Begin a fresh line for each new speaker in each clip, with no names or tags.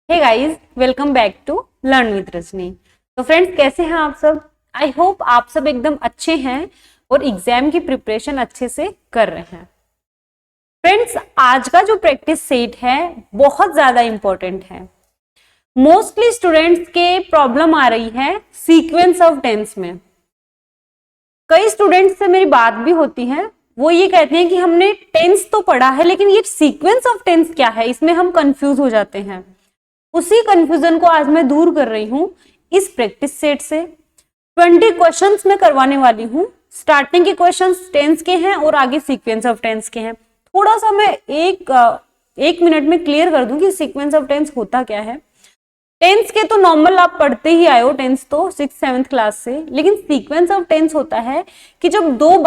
Hey guys, welcome back to learn with Rajni. तो friends, कैसे हैं आप सब? आई होप आप सब एकदम अच्छे हैं और एग्जाम की प्रिपरेशन अच्छे से कर रहे हैं। फ्रेंड्स, आज का जो प्रैक्टिस सेट है बहुत ज्यादा इंपॉर्टेंट है। मोस्टली स्टूडेंट्स के प्रॉब्लम आ रही है सीक्वेंस ऑफ टेंस में। कई स्टूडेंट्स से मेरी बात भी होती है, वो ये कहते हैं कि हमने टेंस तो पढ़ा है लेकिन ये सीक्वेंस ऑफ टेंस क्या है, इसमें हम कंफ्यूज हो जाते हैं। उसी कंफ्यूजन को आज मैं दूर कर रही हूं इस प्रैक्टिस सेट से। 20 क्वेश्चंस मैं करवाने वाली हूं। स्टार्टिंग के क्वेश्चंस टेंस के हैं और आगे सीक्वेंस ऑफ टेंस के हैं। थोड़ा सा मैं एक मिनट में क्लियर कर दूं कि सीक्वेंस ऑफ टेंस होता क्या है। टेंस के तो नॉर्मल आप पढ़ते ही आए हो, टेंस तो 6th-7th क्लास से, लेकिन सीक्वेंस ऑफ टेंस होता है कि जब दो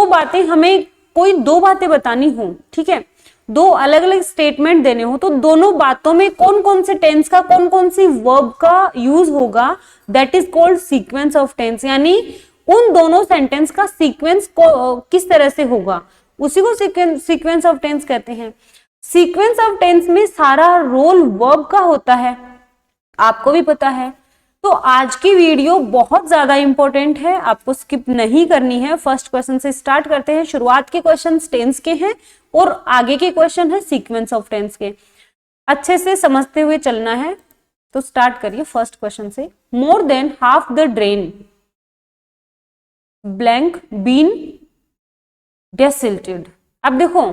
बातें हमें कोई दो बातें बतानी हो, ठीक है, दो अलग अलग स्टेटमेंट देने हो, तो दोनों बातों में कौन कौन से टेंस का कौन कौन सी वर्ब का यूज होगा, that is called sequence of tense. यानी उन दोनों सेंटेंस का सीक्वेंस को किस तरह से होगा, उसी को सीक्वेंस ऑफ टेंस कहते हैं। सीक्वेंस ऑफ टेंस में सारा रोल वर्ब का होता है, आपको भी पता है। तो आज की वीडियो बहुत ज्यादा इंपॉर्टेंट है, आपको स्किप नहीं करनी है। फर्स्ट क्वेश्चन से स्टार्ट करते हैं। शुरुआत के क्वेश्चन टेंस के हैं और आगे के क्वेश्चन है सीक्वेंस ऑफ टेंस के। अच्छे से समझते हुए चलना है। तो स्टार्ट करिए फर्स्ट क्वेश्चन से। More than half the drain blank been desilted. अब देखो,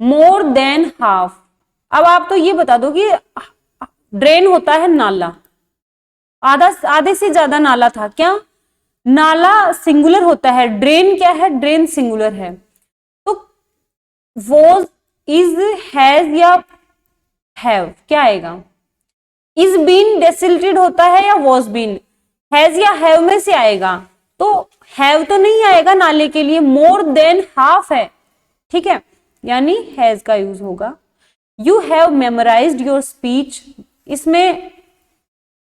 मोर देन हाफ, अब आप तो ये बता दो कि ड्रेन होता है नाला, आधे से ज्यादा नाला था क्या? नाला सिंगुलर होता है, ड्रेन क्या है? ड्रेन सिंगुलर है। तो वॉज, इज, हैज या हैव क्या आएगा? इज बीन डेसिल्टेड होता है या वॉज बीन? हैज या हैव में से आएगा, तो हैव तो नहीं आएगा नाले के लिए, मोर देन हाफ है, ठीक है, यानी हैज का यूज होगा। You have memorised your speech, इसमें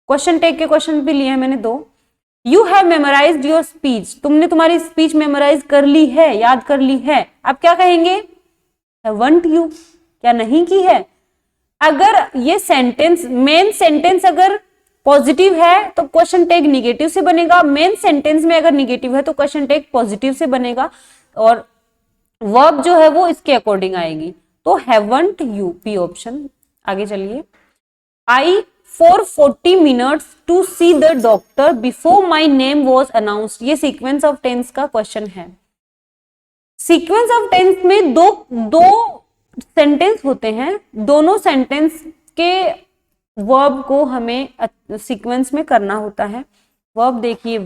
क्वेश्चन टेक के क्वेश्चन भी लिए हैं मैंने दो। You have memorised your speech, तुमने तुम्हारी स्पीच मेमोराइज कर ली है, याद कर ली है। अब क्या कहेंगे? हैवंट यू, क्या नहीं की है? अगर ये सेंटेंस, मेन सेंटेंस अगर पॉजिटिव है तो क्वेश्चन टेक निगेटिव से बनेगा, मेन सेंटेंस में अगर निगेटिव है तो क्वेश्चन टेक पॉजिटिव से बनेगा, और वर्ब जो है वो इसके अकॉर्डिंग आएगी। तो हैवंट यू, बी ऑप्शन। आगे चलिए। I for 40 minutes to see the doctor before my name was announced, ये सीक्वेंस ऑफ टेंस का क्वेश्चन है। सीक्वेंस ऑफ टेंस में दो सेंटेंस होते हैं, दोनों सेंटेंस के वर्ब को हमें सीक्वेंस में करना होता है। वर्ब देखिए,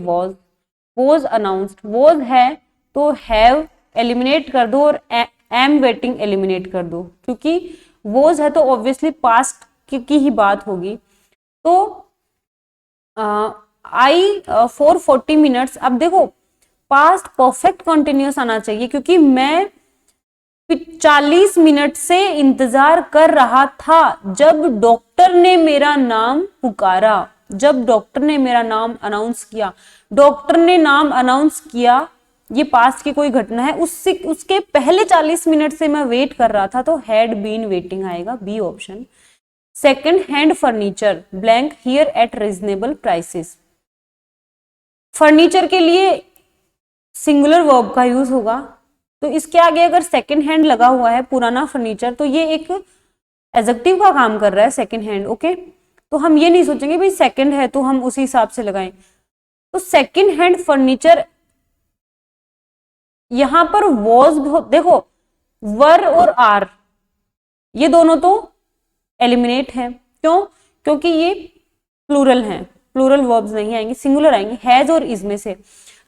was अनाउंस्ड, was है तो हैव एलिमिनेट कर दो और एम वेटिंग एलिमिनेट कर दो, क्योंकि was है तो ऑब्वियसली पास्ट की ही बात होगी। तो आई फॉर 40 मिनट्स, अब देखो पास्ट परफेक्ट कंटिन्यूअस आना चाहिए, क्योंकि मैं 40 मिनट से इंतजार कर रहा था जब डॉक्टर ने मेरा नाम पुकारा, जब डॉक्टर ने मेरा नाम अनाउंस किया। डॉक्टर ने नाम अनाउंस किया, ये पास्ट की कोई घटना है, उसके पहले 40 मिनट से मैं वेट कर रहा था, तो हैड बीन वेटिंग आएगा, B option. Second hand furniture blank here at reasonable prices, furniture के लिए सिंगुलर वर्ब का यूज होगा, तो इसके आगे अगर सेकेंड हैंड लगा हुआ है, पुराना फर्नीचर, तो ये एक एडजेक्टिव का काम कर रहा है, सेकेंड हैंड। ओके, तो हम ये नहीं सोचेंगे भाई सेकेंड है तो हम उसी हिसाब से लगाएं। तो सेकेंड हैंड फर्नीचर, यहां पर वॉज, देखो वर और आर ये दोनों तो एलिमिनेट है, क्यों? क्योंकि ये प्लूरल हैं, प्लूरल वर्ब्स नहीं आएंगे, सिंगुलर आएंगे, हैज और इज में से।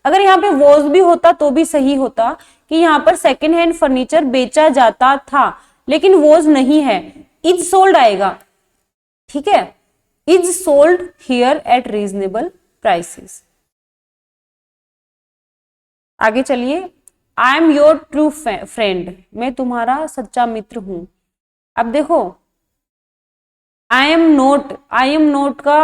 अगर यहाँ पे वॉज भी होता तो भी सही होता कि यहाँ पर सेकेंड हैंड फर्नीचर बेचा जाता था, लेकिन वॉज नहीं है, इज सोल्ड आएगा, ठीक है, is sold here at reasonable prices. आगे चलिए। I am your true friend, मैं तुम्हारा सच्चा मित्र हूं। अब देखो, आई एम नोट का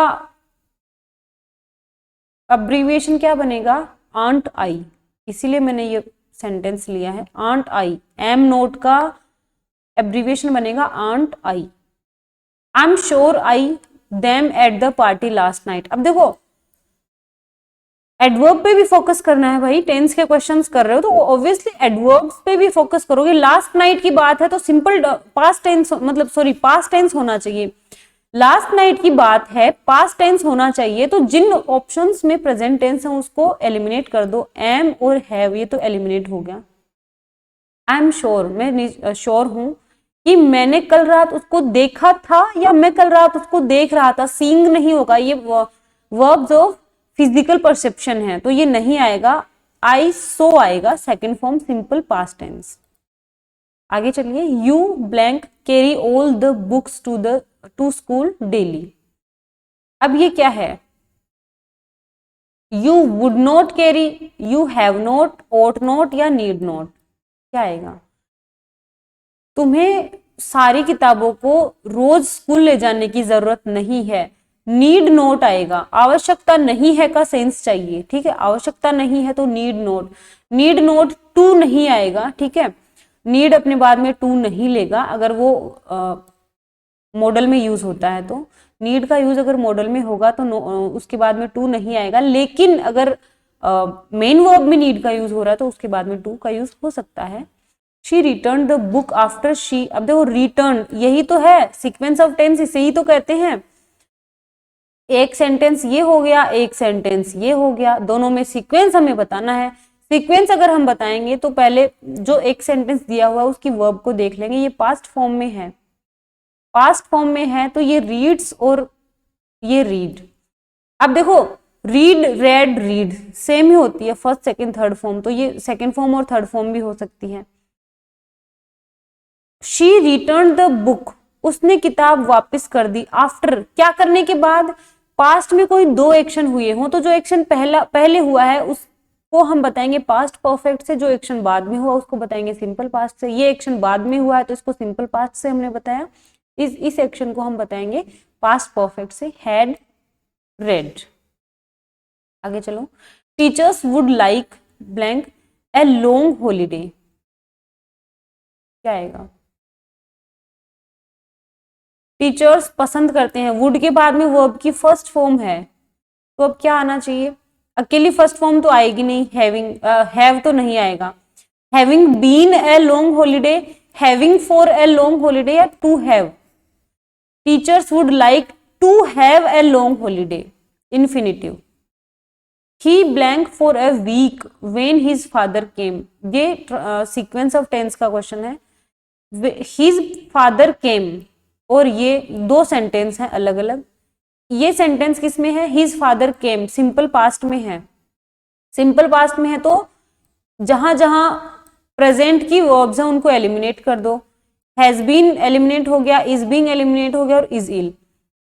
अब्रीविएशन क्या बनेगा? आंट आई, इसीलिए मैंने ये सेंटेंस लिया है, आंट आई। एम नोट का एब्रीविएशन बनेगा aren't I. I am sure I them at the party last night. अब देखो एडवर्ब पे भी फोकस करना है भाई, टेंस के क्वेश्चंस कर रहे हो तो ऑब्वियसली एडवर्ब्स पे भी फोकस करोगे। लास्ट नाइट की बात है तो सिंपल पास्ट टेंस मतलब सॉरी पास्ट टेंस होना चाहिए। लास्ट नाइट की बात है, पास्ट टेंस होना चाहिए, तो जिन ऑप्शंस में प्रेजेंट टेंस है उसको एलिमिनेट कर दो। एम और हैव ये तो एलिमिनेट हो गया। आई एम श्योर, मैं श्योर हूं कि मैंने कल रात उसको देखा था या मैं कल रात उसको देख रहा था। सीइंग नहीं होगा, ये वर्ब्स ऑफ फिजिकल परसेप्शन है तो ये नहीं आएगा, आई सो आएगा, second form simple past tense. आगे चलिए, you blank carry all the books to school daily. अब ये क्या है, you would not carry, you have not, ought not या नीड नॉट, क्या आएगा? तुम्हें सारी किताबों को रोज स्कूल ले जाने की जरूरत नहीं है, नीड नोट आएगा। आवश्यकता नहीं है का सेंस चाहिए, ठीक है, आवश्यकता नहीं है तो need not. Need not to नहीं आएगा, ठीक है, नीड अपने बाद में टू नहीं लेगा अगर वो मॉडल में यूज होता है तो। नीड का यूज अगर मॉडल में होगा तो उसके बाद में टू नहीं आएगा, लेकिन अगर मेन वर्ब में नीड का यूज हो रहा है तो उसके बाद में टू का यूज हो सकता है। She return the book after she. अब देखो रिटर्न यही तो है सीक्वेंस ऑफ टेंस, इसे ही तो कहते हैं। एक सेंटेंस ये हो गया, एक सेंटेंस ये हो गया, दोनों में सीक्वेंस हमें बताना है। सीक्वेंस अगर हम बताएंगे तो पहले जो एक सेंटेंस दिया हुआ है उसकी वर्ब को देख लेंगे, ये पास्ट फॉर्म में है, पास्ट फॉर्म में है तो ये रीड्स और ये रीड। अब देखो रीड, रेड, रीड सेम ही होती है, फर्स्ट सेकंड थर्ड फॉर्म, तो ये सेकंड फॉर्म और थर्ड फॉर्म भी हो सकती है। शी रिटर्न द बुक, उसने किताब वापस कर दी। आफ्टर क्या करने के बाद, पास्ट में कोई दो एक्शन हुए हो तो जो एक्शन पहले हुआ है उसको हम बताएंगे पास्ट परफेक्ट से, जो एक्शन बाद में हुआ उसको बताएंगे सिंपल पास्ट से। ये एक्शन बाद में हुआ है तो इसको सिंपल पास्ट से हमने बताया, इस एक्शन को हम बताएंगे पास्ट परफेक्ट से, हैड रेड। आगे चलो, teachers would like blank A long holiday, क्या आएगा? टीचर्स पसंद करते हैं, वुड के बाद में वर्ब की फर्स्ट फॉर्म है तो अब क्या आना चाहिए? अकेली फर्स्ट फॉर्म तो आएगी नहीं, हैविंग, हैव तो नहीं आएगा। Having been a long holiday, having for a long holiday या to have. Teachers would like to have a long holiday, infinitive. He blank for a week when his father came, ये sequence of tense का question है। His father came और ये दो sentence हैं अलग अलग। ये सेंटेंस किस में है? हिज फादर केम, सिंपल पास्ट में है। सिंपल पास्ट में है तो जहां जहां प्रेजेंट की वर्ब्स हैं उनको एलिमिनेट कर दो। हैज बीन एलिमिनेट हो गया, इज बीइंग एलिमिनेट हो गया और इज इल,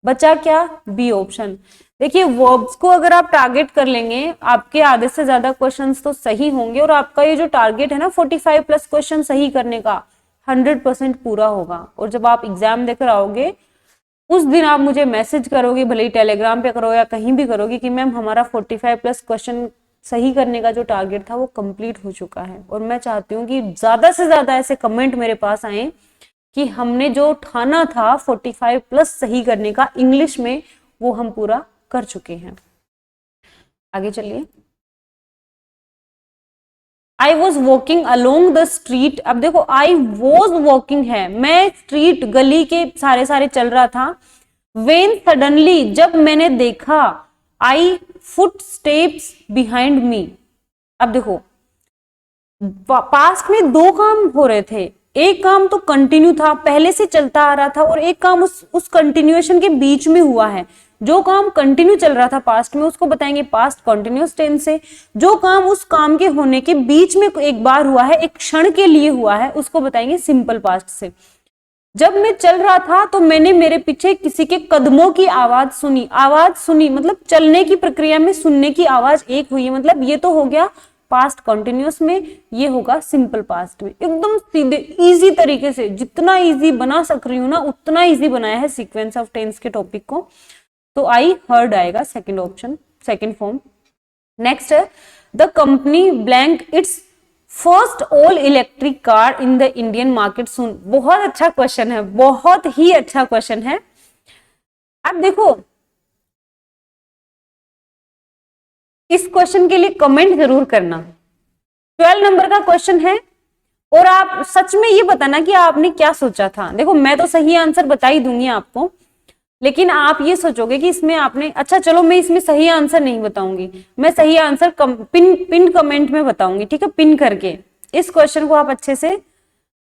बचा क्या? B option. देखिए वर्ब्स को अगर आप टारगेट कर लेंगे आपके आधे से ज्यादा क्वेश्चंस तो सही होंगे और आपका ये जो टारगेट है ना 45 प्लस क्वेश्चन सही करने का 100% पूरा होगा। और जब आप एग्जाम देकर आओगे उस दिन आप मुझे मैसेज करोगे, भले ही टेलीग्राम पे करो या कहीं भी करोगे कि मैम हमारा 45 प्लस क्वेश्चन सही करने का जो टारगेट था वो कंप्लीट हो चुका है। और मैं चाहती हूँ कि ज्यादा से ज्यादा ऐसे कमेंट मेरे पास आए कि हमने जो ठाना था 45 प्लस सही करने का इंग्लिश में वो हम पूरा कर चुके हैं। आगे चलिए, I was walking along the street. अब देखो आई वॉज वॉकिंग है, मैं स्ट्रीट गली के सारे चल रहा था। वेन सडनली, जब मैंने देखा, आई फुट स्टेप्स बिहाइंड मी। अब देखो पास्ट में दो काम हो रहे थे, एक काम तो कंटिन्यू था, पहले से चलता आ रहा था, और एक काम उस कंटिन्यूएशन के बीच में हुआ है। जो काम कंटिन्यू चल रहा था पास्ट में उसको बताएंगे पास्ट कंटिन्यूअस टेंस से। जो काम उस काम के होने के बीच में एक बार हुआ है, एक क्षण के लिए हुआ है, उसको बताएंगे सिंपल पास्ट से। जब मैं चल रहा था तो मैंने मेरे पीछे किसी के कदमों की आवाज सुनी। आवाज सुनी मतलब चलने की प्रक्रिया में सुनने की आवाज एक हुई है, मतलब ये तो हो गया पास्ट कंटिन्यूअस में, ये होगा सिंपल पास्ट में। एकदम सीधे इजी तरीके से, जितना इजी बना सक रही हूं ना उतना इजी बनाया है सीक्वेंस ऑफ टेंस के टॉपिक को। तो आई हर्ड आएगा second option, second form. Next है the company blank its first all electric car in the Indian market soon. बहुत अच्छा क्वेश्चन है, बहुत ही अच्छा क्वेश्चन है। अब देखो इस क्वेश्चन के लिए कमेंट जरूर करना। 12 नंबर का क्वेश्चन है और आप सच में ये बताना कि आपने क्या सोचा था। देखो मैं तो सही आंसर बता ही दूंगी आपको, लेकिन आप ये सोचोगे कि इसमें आपने, अच्छा चलो मैं इसमें सही आंसर नहीं बताऊंगी, मैं सही आंसर पिन कमेंट में बताऊंगी, ठीक है, पिन करके। इस क्वेश्चन को आप अच्छे से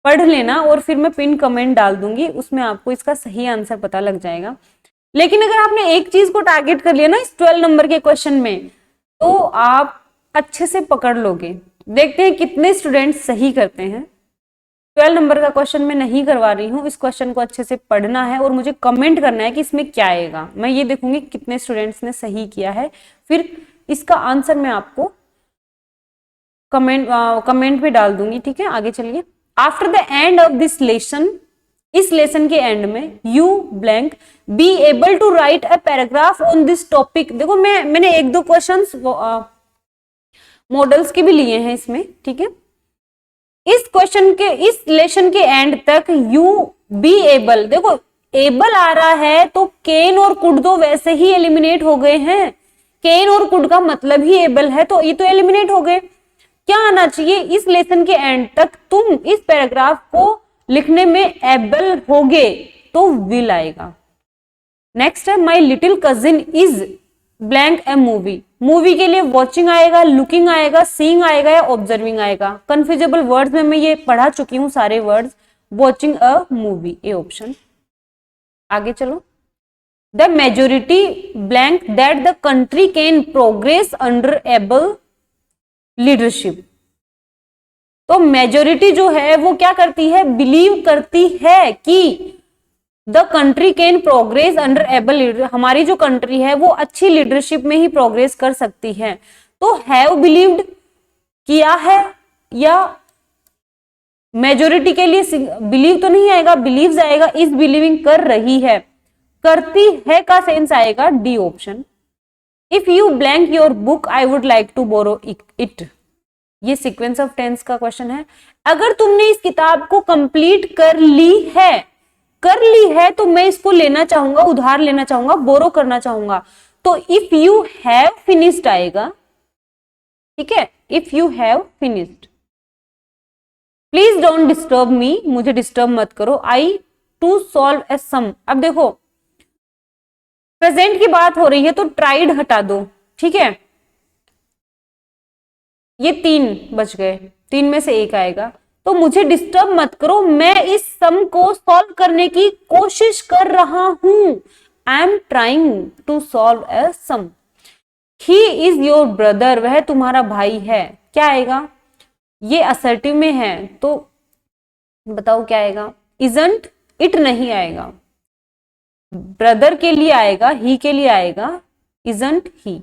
पढ़ लेना और फिर मैं पिन कमेंट डाल दूंगी, उसमें आपको इसका सही आंसर पता लग जाएगा। लेकिन अगर आपने एक चीज को टारगेट कर लिया ना इस 12 नंबर के क्वेश्चन में, तो आप अच्छे से पकड़ लोगे। देखते हैं कितने स्टूडेंट सही करते हैं। 12 नंबर का क्वेश्चन मैं नहीं करवा रही हूँ, इस क्वेश्चन को अच्छे से पढ़ना है और मुझे कमेंट करना है कि इसमें क्या आएगा। मैं ये देखूंगी कितने स्टूडेंट्स ने सही किया है, फिर इसका आंसर मैं आपको कमेंट पे डाल दूंगी, ठीक है। आगे चलिए। After the end of this lesson, इस लेसन के एंड में you blank be able to write a paragraph on this topic. देखो मैंने एक दो क्वेश्चंस मॉडल्स के भी लिए हैं इसमें, ठीक है। इस क्वेश्चन के, इस लेसन के एंड तक यू बी एबल, देखो एबल आ रहा है तो कैन और कुड तो वैसे ही एलिमिनेट हो गए हैं। कैन और कुड का मतलब ही एबल है, तो ये तो एलिमिनेट हो गए। क्या आना चाहिए इस लेसन के एंड तक, तुम इस पैराग्राफ को लिखने में एबल होगे तो विल आएगा। नेक्स्ट है my little cousin is blank A movie. Movie के लिए वॉचिंग आएगा, लुकिंग आएगा, सीइंग आएगा या ऑब्जर्विंग आएगा। कंफ्यूजेबल वर्ड्स में मैं ये पढ़ा चुकी हूं सारे words. Watching a movie, A option. आगे चलो। The majority blank that the country can progress under able leadership. तो मेजोरिटी जो है वो क्या करती है, बिलीव करती है कि the country can progress under able leader, हमारी जो कंट्री है वो अच्छी लीडरशिप में ही प्रोग्रेस कर सकती है। तो हैव बिलीव्ड किया है, या मेजोरिटी के लिए बिलीव तो नहीं आएगा, बिलीव्स आएगा। इज बिलीविंग कर रही है, करती है का सेंस आएगा, D option. If you blank your book I would like to borrow it. ये सीक्वेंस ऑफ टेंस का क्वेश्चन है। अगर तुमने इस किताब को कंप्लीट कर ली है तो मैं इसको लेना चाहूंगा, उधार लेना चाहूंगा, बोरो करना चाहूंगा। तो इफ यू हैव फिनिश्ड आएगा, ठीक है। If you have finished. Please don't disturb me, मुझे डिस्टर्ब मत करो। आई टू सॉल्व ए सम। अब देखो प्रेजेंट की बात हो रही है तो ट्राइड हटा दो, ठीक है। ये 3 बच गए, 3 में से 1 आएगा। तो मुझे डिस्टर्ब मत करो, मैं इस सम को सॉल्व करने की कोशिश कर रहा हूं। I am trying to solve a sum. He is your brother, वह तुम्हारा भाई है। क्या आएगा, ये असर्टिव में है तो बताओ क्या आएगा। इजंट इट नहीं आएगा, ब्रदर के लिए आएगा, ही के लिए आएगा, इजंट ही।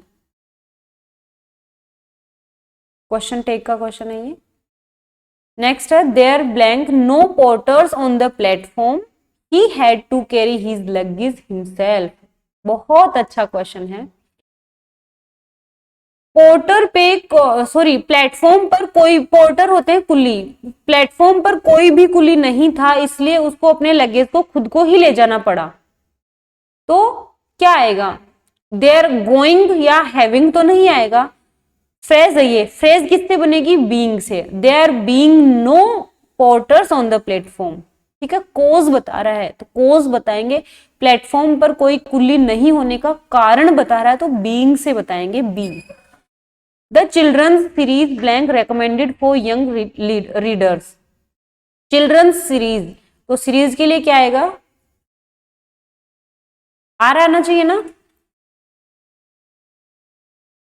क्वेश्चन टेक का क्वेश्चन है ये। नेक्स्ट है there blank no porters on the platform, he had to carry his luggage himself. बहुत अच्छा क्वेश्चन है। पोर्टर पे, सॉरी प्लेटफॉर्म पर कोई, पोर्टर होते हैं कुली, प्लेटफॉर्म पर कोई भी कुली नहीं था, इसलिए उसको अपने लगेज को खुद को ही ले जाना पड़ा। तो क्या आएगा, देयर गोइंग या हैविंग तो नहीं आएगा। फ्रेज है ये, फ्रेज किससे बनेगी, बीइंग से। There being no porters on the platform, ठीक है। कोज बता रहा है तो कोज बताएंगे, प्लेटफॉर्म पर कोई कुली नहीं होने का कारण बता रहा है तो बीइंग से बताएंगे, B. The children's series blank recommended for young readers. Children's series, तो सीरीज के लिए क्या आएगा, आर आना चाहिए ना।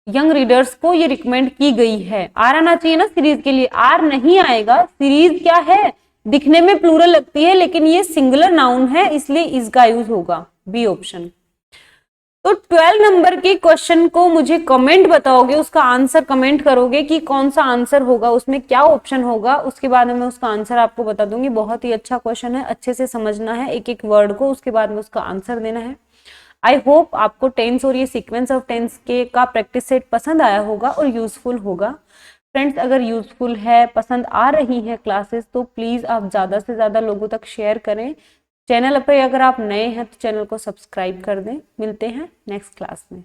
यंग रीडर्स को ये रिकमेंड की गई है, आर आना चाहिए ना सीरीज के लिए, आर नहीं आएगा। सीरीज क्या है, दिखने में प्लूरल लगती है लेकिन ये सिंगुलर नाउन है, इसलिए इसका यूज होगा, बी ऑप्शन। तो 12 नंबर के क्वेश्चन को मुझे कमेंट बताओगे, उसका आंसर कमेंट करोगे कि कौन सा आंसर होगा, उसमें क्या ऑप्शन होगा, उसके बाद में मैं उसका आंसर आपको बता दूंगी। बहुत ही अच्छा क्वेश्चन है, अच्छे से समझना है एक एक वर्ड को, उसके बाद में उसका आंसर देना है। आई होप आपको टेंस और ये सीक्वेंस ऑफ टेंस के का प्रैक्टिस सेट पसंद आया होगा और यूजफुल होगा। फ्रेंड्स अगर यूजफुल है, पसंद आ रही है क्लासेस, तो प्लीज आप ज्यादा से ज्यादा लोगों तक शेयर करें। चैनल पे अगर आप नए हैं तो चैनल को सब्सक्राइब कर दें। मिलते हैं नेक्स्ट क्लास में।